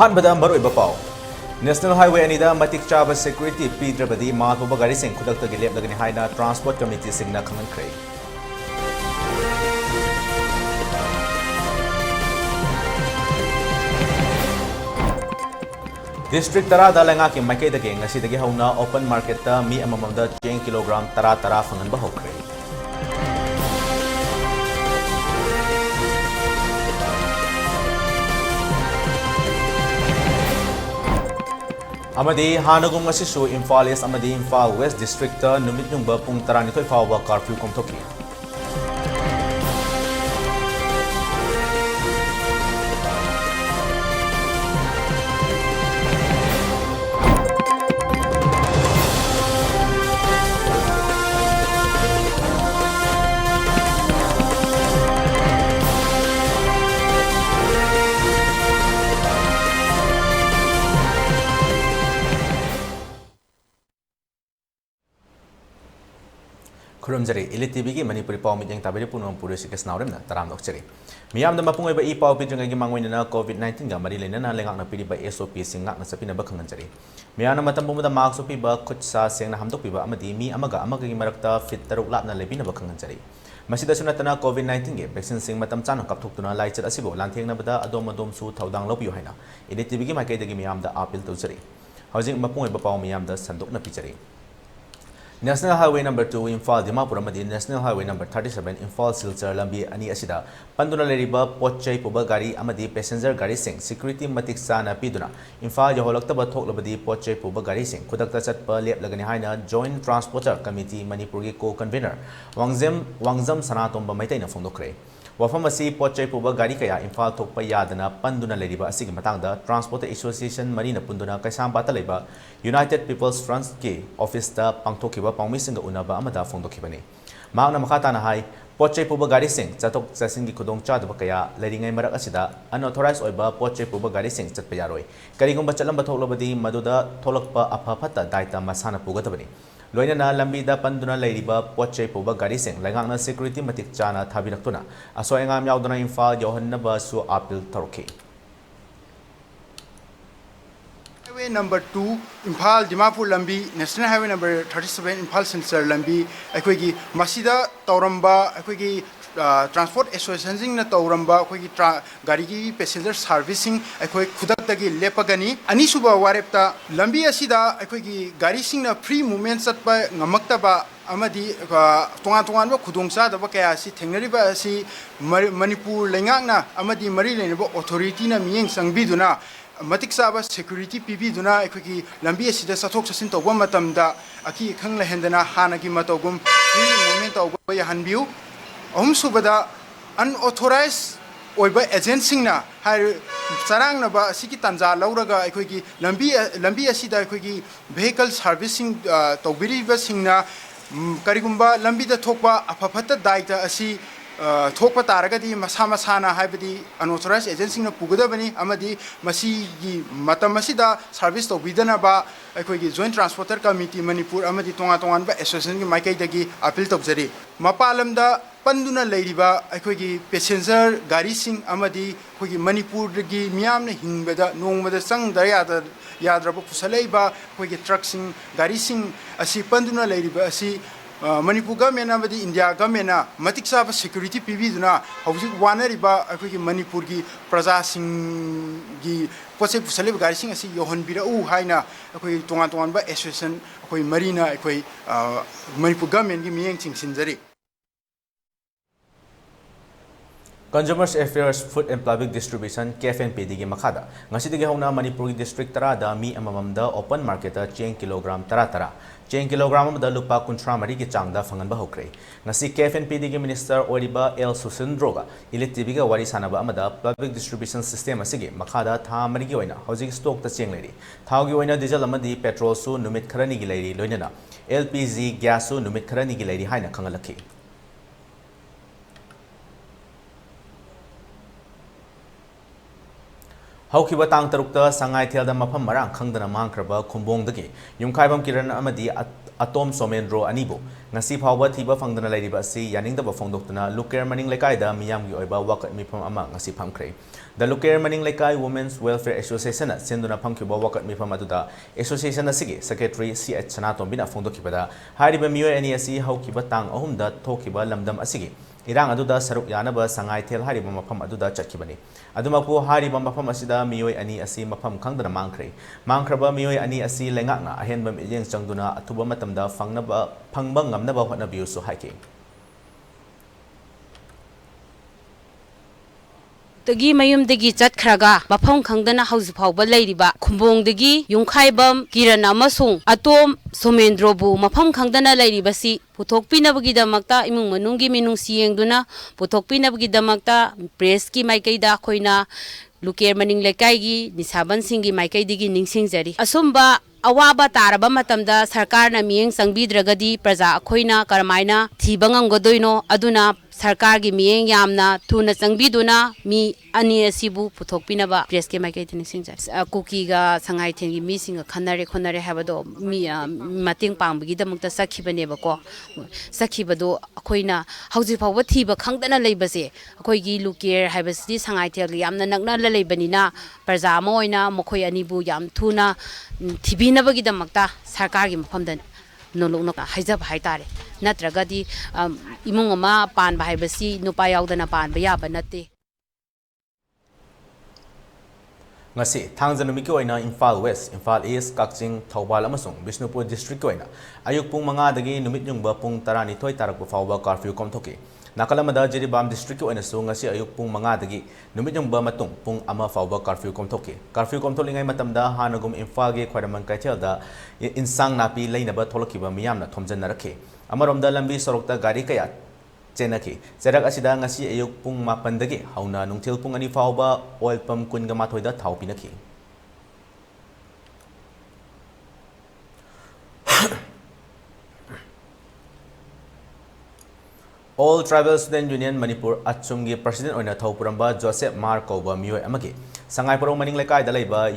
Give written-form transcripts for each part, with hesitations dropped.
अहानबदा मरुइबा पाव national highway अनिदा मतिक चाबा सिक्योरिटी पीद्रबदी मातोबा गारीसिंग खुदक्तगी लेपलगनि हाइना ट्रांसपोर्ट कमिटी सिंगना खंगनख्रे डिस्ट्रिक्ट तरादा लंगाकी माइकेदगी ngasiदगी हौना ओपन मार्केट ता मी अममदा चेंग किलोग्राम तरा फंगनबा हौख्रे अमदी हानगुम ngasisu इम्फाल ईस्ट अमदी इम्फाल वेस्ट डिस्ट्रिक्ट ता नुमित नुंगबा पुंग 12 फावबा कर्फ्यू कोमथोकी खुरमजरी ELITETV की मणिपुरी पाव मिटिंग ताबरी पुनम पुरे ऋषिकेश नावरेम ना तराम नोक्चरी मियाम द मपुंग एबा ई पाव पिजंग की मांगोइना COVID-19 गा मरी लेना लेंगाकना पिरिबा SOP सिंगाक ना सपिनबा खंगनजरी मियाना मतम बुमदा मार्क्स पिबा खुदसा सेंगना हमदोक पिबा अमदी मी अमगा अमगा की मरक्ता फिट तरुक लापना लेबिनबा खंगनजरी मसिदसु नतना COVID-19 के वैक्सीन सिंग मतम चानो कपथोक्तुना लाइचत असिबो लांथेंगनबदा अदोम अदोम सु थौदांग लौबियो हाइना ELITETV की माइकेदगी मियाम द अपील तौजरी हौजिंग मपुंग एबा पाव मियाम the संदोकना पिजरी National Highway number 2 Imphal Dimapur amadi National Highway number 37 Imphal Silchar lambi ani asida panduna leriba potchai puba gari amadi passenger gari sing security matik sana piduna Imphal yaholakta thoklabadi potchai puba gari sing khudakta chatpa leplagani haina Joint Transporter Committee Manipur gi co-convener Wangzam Sanatomba maitaina phongdokre wafam asi potchai puba gari kaya Imphal thokpa yadana panduna leriba asigi matangda Transport Association marina punduna kaisam bata leba United People's Front ki office ta pangthokiba pangmisinga unaba amada phongdokhibani maangna makhata na hai potchai puba gari sing chatok chasin gi khudong chadba kaya leringai marak asida unauthorized oiba potchai puba gari sing chatpa yaroi karigumba chalamba thoklabadi maduda tholakpa apha phata daita masana pugatabani loinana lambi da panduna leiriba potchai puba gari sing lengakna security matik chana thabiraktuna asoengam yauduna Imphal yohannaba su appeal tarokhi Highway number 2 Imphal Dimapur lambi National Highway number 37 Imphal Silchar lambi aikoigi masida tauramba aikoigi Transport Association na tauramba aikoigi gari gi passenger servicing aikoi khudak tagi lepagani ani suba warepta lambi asida aikoigi gari sing na free movement satpa ngamaktaba amadi tongan ba khudongsa da ba kaya si thengnariba si Manipur lengakna amadi mari leneba authority na miyeng sangbiduna matik saba security pibiduna aikoigi lambi asida sathok sasin tawba matamda aki khangla hendana hanagi matogum free movement tawba yahanbiu ahum subada unauthorized oiba agency na har sarang na ba asiki tanja lauraga aikoigi lambi asida aikoigi vehicle servicing tawbiriba singna karigumba lambi da thokpa afafata daita asi thokpa taragadi masana haibadi unauthorized agency na pugadabani amadi masi gi matam asida service tawbidana ba aikoigi Joint Transporter Committee Manipur amadi tongan ba association gi maikai dagi appeal tawjari mapalamda panduna leiriba aikoigi passenger gari sing amadi aikoigi Manipur gi miyamna hingbada nongmada sang dayada yadraba pusalaiba aikoigi truck sing gari sing asi panduna leiriba asi Manipur government amadi India government na matik saba security pibiduna hauzik wanariba aikoigi Manipur gi praja sing gi poche pusalaiba gari sing asi yohonbira u haina aikoigi tongan ba association akoi marina akoi Manipur government gi miyeng chingsinjari Consumers Affairs Food and Public Distribution KFNPD gi makhada ngasidigi hauna Manipur gi district tara da mi amamamda open market ta 10 kilogram tara cheng kilogram amda lupa kunthra mari ki changda fanganba hokre ngasi KFNPD gi minister oriba L Susindroga ELITETV ga wari sanaba amada public distribution system asigi makhada tha mari gi oina hojik stock ta cheng leri thau gi oina diesel amadi petrol su numit kharani gi leri loinana LPG gas su numit kharani gi leri haina khangalakhi ꯍꯧꯈꯤꯕ ꯇꯥꯡ 6ꯇ ꯁꯉꯥꯏꯊꯦꯜꯗ ꯃꯐꯝ ꯃꯔꯥꯡ ꯈꯪꯗꯅ ꯃꯥꯡꯈ꯭ꯔꯕ ꯈꯨꯝꯕꯣꯡꯗꯒꯤ ꯌꯨꯝꯈꯥꯏꯕꯝ ꯀꯤꯔꯟ ꯑꯃꯗꯤ ꯑꯇꯣꯝ ꯁꯣꯃꯦꯟꯗ꯭ꯔꯣ ꯑꯅꯤꯕꯨ ꯉꯁꯤ ꯐꯥꯎꯕ ꯊꯤꯕ ꯐꯪꯗꯅ ꯂꯩꯔꯤꯕ ꯑꯁꯤ ꯌꯥꯅꯤꯡꯗꯕ ꯐꯣꯡꯗꯣꯛꯇꯨꯅ ꯂꯨꯀꯦꯔ ꯃꯅꯤꯡ ꯂꯩꯀꯥꯏꯗ ꯃꯤꯌꯥꯝꯒꯤ ꯑꯣꯏꯕ ꯋꯥꯀꯠ ꯃꯤꯐꯝ ꯑꯃ ꯉꯁꯤ ꯐꯝꯈ꯭ꯔꯦ꯫ ꯗ ꯂꯨꯀꯦꯔ ꯃꯅꯤꯡ ꯂꯩꯀꯥꯏ ꯋꯨꯃꯦꯟꯁ ꯋꯦꯜꯐꯦꯌꯔ ꯑꯦꯁꯣꯁꯤꯌꯦꯁꯟꯅ ꯁꯤꯟꯗꯨꯅ ꯐꯝꯈꯤꯕ ꯋꯥꯀꯠ ꯃꯤꯐꯝ ꯑꯗꯨꯗ ꯑꯦꯁꯣꯁꯤꯌꯦꯁꯟ ꯑꯁꯤꯒꯤ ꯁꯦꯀ꯭ꯔꯦꯇꯔꯤ सी.एच. ꯁꯅꯥꯇꯣꯝꯕꯤꯅ ꯐꯣꯡꯗꯣꯛꯈꯤꯕꯗ ꯍꯥꯏꯔꯤꯕ ꯃꯤꯑꯣꯏ ꯑꯅꯤ ꯑꯁꯤ ꯍꯧꯈꯤꯕ ꯇꯥꯡ 3ꯗ ꯊꯣꯛꯈꯤꯕ ꯂꯝꯗꯝ ꯑꯁꯤꯒꯤ ꯏꯔꯥꯡ ꯑꯗꯨꯗ ꯁꯔꯨꯛ ꯌꯥꯅꯕ ꯁꯉꯥꯏꯊꯦꯜ ꯍꯥꯏꯔꯤꯕ ꯃꯐꯝ ꯑꯗꯨꯗ ꯆꯠꯈꯤꯕꯅꯤ꯫ ꯑꯗꯨꯃꯛꯄꯨ ꯍꯥꯏꯔꯤꯕ ꯃꯐꯝ ꯑꯁꯤꯗ ꯃꯤꯑꯣꯏ ꯑꯅꯤ ꯑꯁꯤ ꯃꯐꯝ ꯈꯪꯗꯅ ꯃꯥꯡꯈ꯭ꯔꯦ꯫ ꯃꯥꯡꯈ꯭ꯔꯕ ꯃꯤꯑꯣꯏ ꯑꯅꯤ ꯑꯁꯤ ꯂꯩꯉꯥꯛꯅ ꯑꯍꯦꯟꯕ ꯃꯤꯠꯌꯦꯡ ꯆꯪꯗꯨꯅ ꯑꯊꯨꯕ ꯃꯇꯝꯗ ꯐꯪꯕ ꯉꯝꯅꯕ ꯍꯣꯠꯅꯕꯤꯌꯨꯁꯨ ꯍꯥꯏꯈꯤ꯫ ꯇꯒꯤ ꯃꯌꯨꯝꯗꯒꯤ ꯆꯠꯈ꯭ꯔꯒ ꯃꯐꯝ ꯈꯪꯗꯅ ꯍꯧꯖꯤꯛ ꯐꯥꯎꯕ ꯂꯩꯔꯤꯕ ꯈꯨꯝꯕꯣꯡꯗꯒꯤ ꯌꯨꯝꯈꯥꯏꯕꯝ ꯀꯤꯔꯟ ꯑꯃꯁꯨꯡ ꯑꯇꯣꯝ ꯁꯣꯃꯦꯟꯗ꯭ꯔꯣꯕꯨ ꯃꯐꯝ ꯈꯪꯗꯅ ꯂꯩꯔꯤꯕꯁꯤ ꯄꯨꯊꯣꯛꯄꯤꯅꯕꯒꯤꯗꯃꯛꯇ ꯏꯃꯨꯡ ꯃꯅꯨꯡꯒꯤ ꯃꯤꯅꯨꯡꯁꯤ ꯌꯦꯡꯗꯨꯅ ꯄꯨꯊꯣꯛꯄꯤꯅꯕꯒꯤꯗꯃꯛꯇ ꯄ꯭ꯔꯦꯁꯀꯤ ꯃꯥꯏꯀꯩꯗ ꯑꯩꯈꯣꯏꯅ ꯂꯨꯀꯦꯔ ꯃꯅꯤꯡ ꯂꯩꯀꯥꯏꯒꯤ ꯅꯤꯁꯥꯕꯟꯁꯤꯡꯒꯤ ꯃꯥꯏꯀꯩꯗꯒꯤ ꯅꯤꯡꯁꯤꯡꯖꯔꯤ꯫ ꯑꯁꯨꯝꯕ ꯑꯋꯥꯕ ꯇꯥꯔꯕ ꯃꯇꯝꯗ ꯁꯔꯀꯥꯔꯅ ꯃꯤꯠꯌꯦꯡ ꯆꯪꯕꯤꯗ꯭ꯔꯒꯗꯤ ꯄ꯭ꯔꯖꯥ ꯑꯩꯈꯣꯏꯅ ꯀꯔꯝꯍꯥꯏꯅ ꯊꯤꯕ ꯉꯝꯒꯗꯣꯏꯅꯣ? ꯑꯗꯨꯅ ꯁꯔꯀꯥꯔꯒꯤ ꯃꯤꯠꯌꯦꯡ ꯌꯥꯝꯅ ꯊꯨꯅ ꯆꯪꯕꯤꯗꯨꯅ ꯃꯤ ꯑꯅꯤ ꯑꯁꯤꯕꯨ ꯄꯨꯊꯣꯛꯄꯤꯅꯕ ꯄ꯭ꯔꯦꯁꯀꯤ ꯃꯥꯏꯀꯩꯗ ꯅꯤꯡꯁꯤꯡꯖꯔꯤ꯫ ꯀꯨꯀꯤꯒ ꯁꯉꯥꯏꯊꯦꯜꯒꯤ ꯃꯤꯁꯤꯡꯒ ꯈꯟꯅꯔꯦ ꯈꯣꯠꯅꯔꯦ ꯍꯥꯏꯕꯗꯣ ꯃꯇꯦꯡ ꯄꯥꯡꯕꯒꯤꯗꯃꯛꯇ ꯆꯠꯈꯤꯕꯅꯦꯕꯀꯣ꯫ ꯆꯠꯈꯤꯕꯗꯣ ꯑꯩꯈꯣꯏꯅ ꯍꯧꯖꯤꯛ ꯐꯥꯎꯕ ꯊꯤꯕ ꯈꯪꯗꯅ ꯂꯩꯕꯁꯦ ꯑꯩꯈꯣꯏꯒꯤ ꯂꯨꯀꯦꯔ ꯍꯥꯏꯕꯁꯤꯗꯤ ꯁꯉꯥꯏꯊꯦꯜꯒ ꯌꯥꯝꯅ ꯅꯛꯅꯅ ꯂꯩꯕꯅꯤꯅ ꯄ꯭ꯔꯖꯥ ꯑꯃ ꯑꯣꯏꯅ ꯃꯈꯣꯏ ꯑꯅꯤꯕు ꯌꯥꯝ ꯊꯨꯅ ꯊꯤꯕꯤꯅꯕꯒꯤꯗꯃꯛꯇ ꯁꯔꯀꯥꯔꯒꯤ ꯃꯐꯝꯗ ꯅꯣꯂꯨꯛꯅ ꯍꯥꯏꯖꯕ ꯍꯥꯏꯇꯥꯔꯦ꯫ ꯅꯠꯇ꯭ꯔꯒꯗꯤ ꯏꯃꯨꯡ ꯑꯃ ꯄꯥꯟꯕ ꯍꯥꯏꯕꯁꯤ ꯅꯨꯄꯥ ꯌꯥꯎꯗꯅ ꯄꯥꯟꯕ ꯌꯥꯕ ꯅꯠꯇꯦ꯫ ngasi thangja numiki oina Imphal West, Imphal East, Kakching, Thoubal amasung Bishnupur district oina ayuk pung 5 dagi numit yungba pung 12 tarakpa fawba curfew komthoki. Nakalamada Jiribam district oina su ngasi ayuk pung 5 dagi numit yungba matung pung 1 fawba curfew komthoki. Curfew komtholingai matamda hanagum Imphal ge Khwairaman Kaithelda insang napi leinaba tholokiba miyamna thomjannarakhe. Amaromda lambi sorokta gari kaya Chenaki, Zerak Asida ngasi ayuk pung 8 dagi hauna nungthil pung 2 fawba oil pump 12 da thau pinaki. All Tribal Student Union Manipur Achumgi President oina Thawpuramba Joseph Mar Kauba Miyoi Amagi Sangaiporong Maning Lekai Dalaiba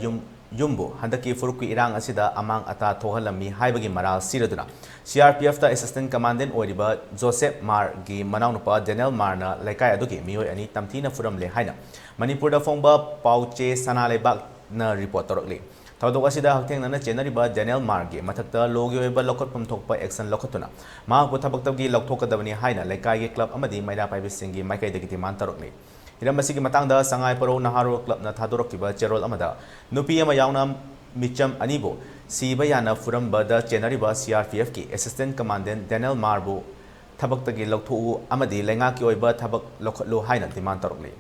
Yumbu Handaki Furuki Irang Asida Amang Ata Thohalami Haibagi Maral Siraduna CRPF ta Assistant Commandant Oiriba Joseph Mar gi Manaunupa Daniel Marna Lekai Adugi Miyoi Ani Tamthina Furam Le Haina Manipur da Fongba Pauche Sana Lebak na report torokli Thawdok asida hakthengna chenariba Daniel Margi mathakta logi oiba lokotpam thokpa action lokotuna mahakpu thabaktabgi lokthokadabani haina lekai gi club amadi maida paibisingi maikaidagi demand tarokni hiram asigi matangda sangai paro naharo club na thadorokkiba cherol amada nupi ama yauna micham anibo siba yana furamba da chenariba CRPF ki assistant commandant Daniel Marbu thabaktagi lokthu amadi lenga ki oiba thabak lokhotlu haina demand tarokni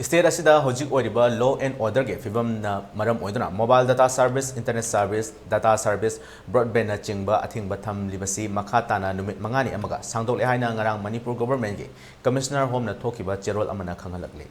State asida hojik oiriba law and order ge fibam na maram oiduna mobile data service internet service data service broadband na chingba athingba tham libasi makha na numit mangani amaga sangdok le haina ngarang Manipur government ge commissioner home na thokiba cherol amana khangalakle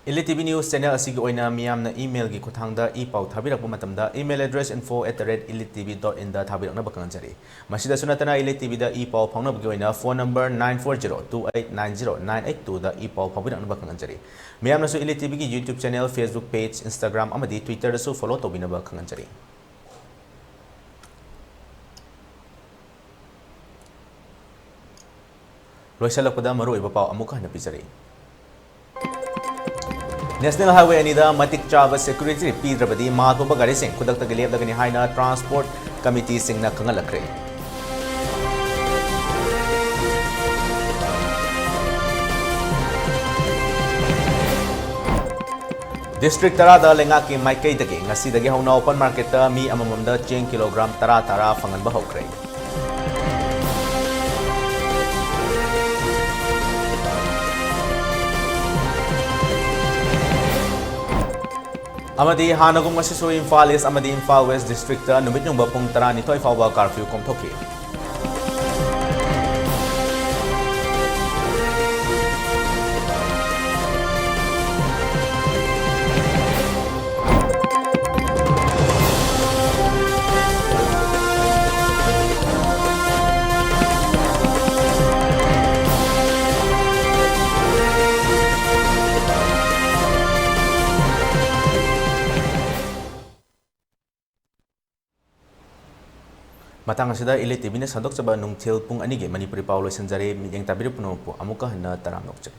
ELITETV News channel asigi oina miyam na email gi kuthangda pau thabirakpa matamda email address info@elitetv.in da thabirakna bakanjari masida sunatana ELITETV da pau phaunabgi oina phone number 9402890982 da pau phabirakna bakanjari miyam na su ELITETV gi YouTube channel Facebook page Instagram amadi Twitter da su follow tobina bakanjari loisalakpada maru iba pau amuka hana pizari National Highway Anida Matik Chaba Security Pidrabadi Mathoba Gari Singh Kudakta Gileb Dagani Haina Transport Committee Singh na Kangalakre District Tarada Lengaki Maikai Dagi Ngasi Dagi Hauna Open Market Mi Amamamda Cheng Kilogram Tara Fangan Bahokre Amadi Hanagum Masisu Imphal East Amadi Imphal West District Numit Yung Bapung Tarani Toy Fawba curfew komthoki matang asida ELITETV na sandok chaba nungthil pung ani ge Manipuri Paulo sanjare miyeng tabir puno pu amuka hana taram nokche